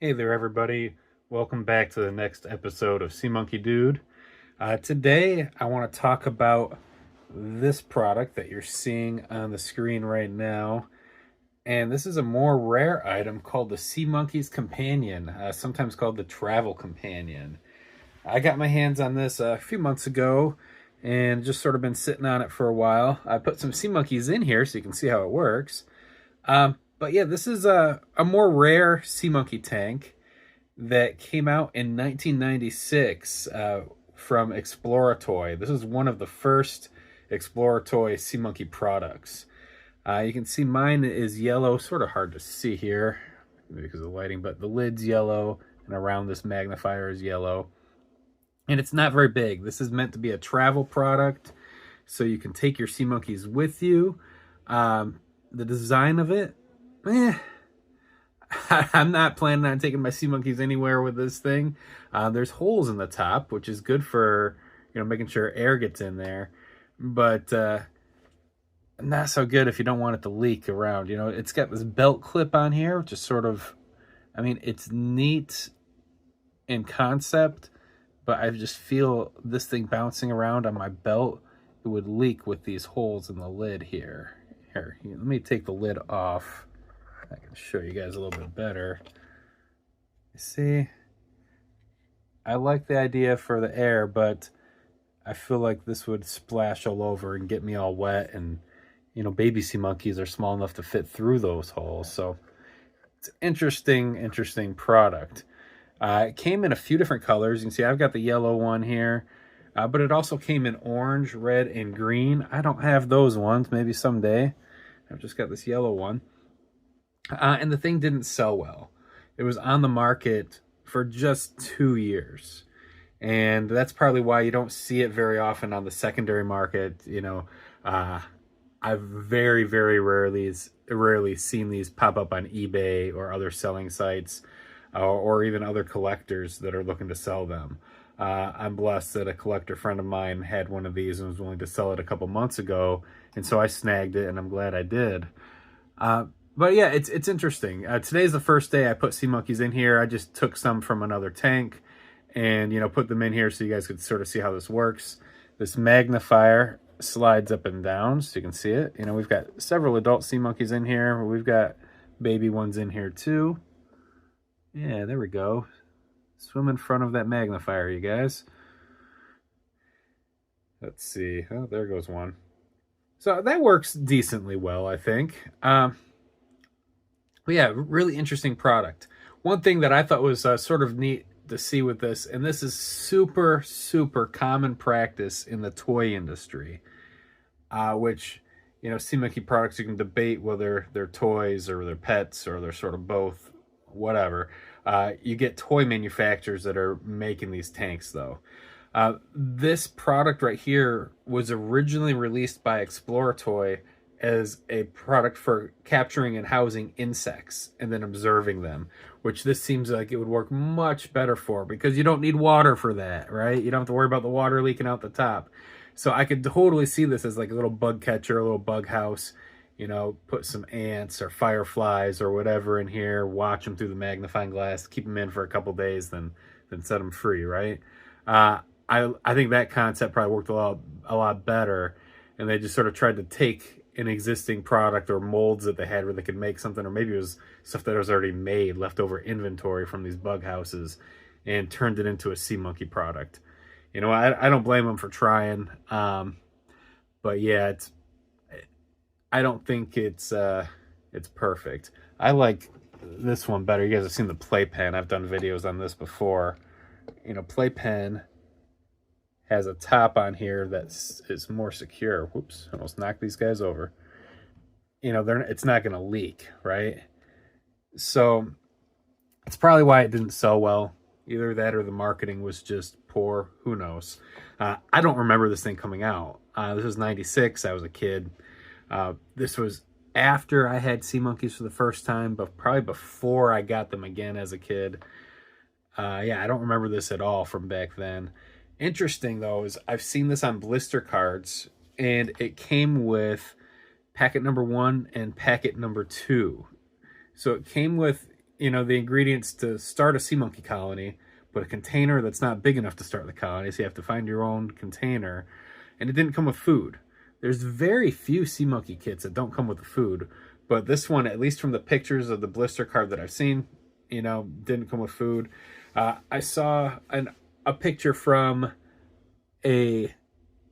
Hey there, everybody. Welcome back to the next episode of Sea Monkey Dude. Today, I want to talk about this product that you're seeing on the screen right now. And this is a more rare item called the Sea Monkey's Companion, sometimes called the Travel Companion. I got my hands on this a few months ago and just sort of been sitting on it for a while. I put some sea monkeys in here so you can see how it works. But yeah, this is a more rare sea monkey tank that came out in 1996 from Exploratoy. This is one of the first Exploratoy Sea Monkey products. You can see mine is yellow, sort of hard to see here because of the lighting, but the lid's yellow and around this magnifier is yellow. And it's not very big. This is meant to be a travel product, so you can take your sea monkeys with you. The design of it, I'm not planning on taking my sea monkeys anywhere with this thing. There's holes in the top, which is good for making sure air gets in there, but not so good if you don't want it to leak around. It's got this belt clip on here, which is sort of, it's neat in concept, but I just feel this thing bouncing around on my belt, it would leak with these holes in the lid here. Here, let me take the lid off. I can show you guys a little bit better. You see, I like the idea for the air, but I feel like this would splash all over and get me all wet, and baby sea monkeys are small enough to fit through those holes. So it's an interesting product. It came in a few different colors. You can see I've got the yellow one here, but it also came in orange, red, and green. I don't have those ones. Maybe someday. I've just got this yellow one. And the thing didn't sell well. It was on the market for just 2 years. And that's probably why you don't see it very often on the secondary market. I've very rarely seen these pop up on eBay or other selling sites, or even other collectors that are looking to sell them. I'm blessed that a collector friend of mine had one of these and was willing to sell it a couple months ago, and so I snagged it, and I'm glad I did. But yeah, it's interesting. Today's the first day I put sea monkeys in here. I just took some from another tank and put them in here so you guys could sort of see how this works. This magnifier slides up and down so you can see it. We've got several adult sea monkeys in here. We've got baby ones in here too. Yeah, there we go. Swim in front of that magnifier, you guys. Let's see. Oh, there goes one. So that works decently well, I think. But yeah, really interesting product. One thing that I thought was sort of neat to see with this, and this is super common practice in the toy industry, which, sea monkey products, you can debate whether they're toys or they're pets or they're sort of both, whatever. You get toy manufacturers that are making these tanks, though. This product right here was originally released by Exploratoy as a product for capturing and housing insects and then observing them, which this seems like it would work much better for, because you don't need water for that, right? You don't have to worry about the water leaking out the top. So I could totally see this as like a little bug catcher, a little bug house, put some ants or fireflies or whatever in here, watch them through the magnifying glass, keep them in for a couple days, then set them free, right? I think that concept probably worked a lot better, and they just sort of tried to take an existing product or molds that they had where they could make something, or maybe it was stuff that was already made, leftover inventory from these bug houses, and turned it into a sea monkey product. I don't blame them for trying, but yeah, I don't think it's perfect. I like this one better. You guys have seen the Playpen. I've done videos on this before. Playpen has a top on here that is more secure. Whoops, almost knocked these guys over. It's not going to leak, right? So it's probably why it didn't sell well. Either that or the marketing was just poor. Who knows? I don't remember this thing coming out. This was 96. I was a kid. This was after I had sea monkeys for the first time, but probably before I got them again as a kid. Yeah, I don't remember this at all from back then. Interesting, though, is I've seen this on blister cards, and it came with packet number 1 and packet number 2. So it came with you know, the ingredients to start a sea monkey colony, but a container that's not big enough to start the colony, so you have to find your own container, and it didn't come with food. There's very few sea monkey kits that don't come with the food, but this one, at least from the pictures of the blister card that I've seen, you know, didn't come with food. I saw a picture from a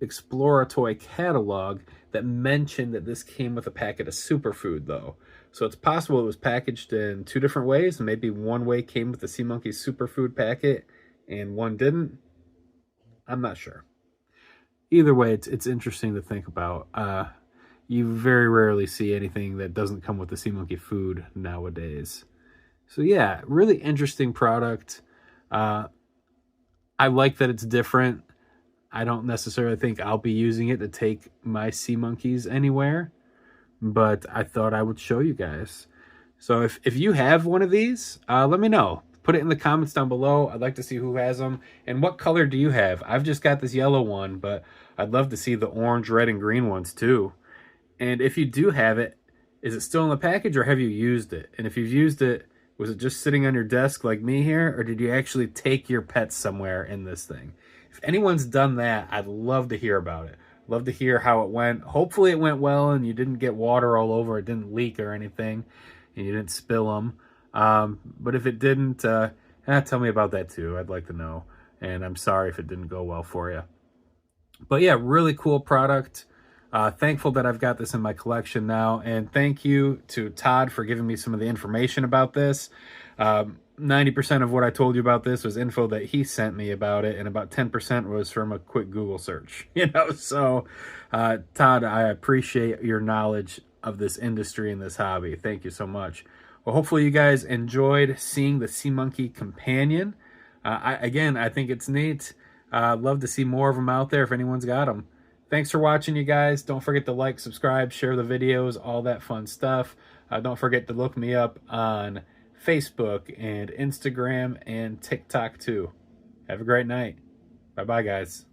Exploratoy catalog that mentioned that this came with a packet of superfood, though. So it's possible it was packaged in two different ways. Maybe one way came with the Sea Monkey superfood packet and one didn't. I'm not sure. Either way, it's interesting to think about. You very rarely see anything that doesn't come with the Sea Monkey food nowadays. So yeah, really interesting product. I like that it's different. I don't necessarily think I'll be using it to take my sea monkeys anywhere, but I thought I would show you guys. So if you have one of these, let me know. Put it in the comments down below. I'd like to see who has them. And what color do you have? I've just got this yellow one, but I'd love to see the orange, red, and green ones too. And if you do have it, is it still in the package or have you used it? And if you've used it, was it just sitting on your desk like me here, or did you actually take your pets somewhere in this thing? If anyone's done that, I'd love to hear about it. Love to hear how it went. Hopefully it went well and you didn't get water all over, it didn't leak or anything, and you didn't spill them. But if it didn't, tell me about that too. I'd like to know. And I'm sorry if it didn't go well for you. But yeah, really cool product. Thankful that I've got this in my collection now. And thank you to Todd for giving me some of the information about this. 90% of what I told you about this was info that he sent me about it, and about 10% was from a quick Google search. You know, so Todd, I appreciate your knowledge of this industry and this hobby. Thank you so much. Well, hopefully you guys enjoyed seeing the Sea Monkey Companion. I think it's neat. Love to see more of them out there if anyone's got them. Thanks for watching, you guys. Don't forget to like, subscribe, share the videos, all that fun stuff. Don't forget to look me up on Facebook and Instagram and TikTok too. Have a great night. Bye-bye, guys.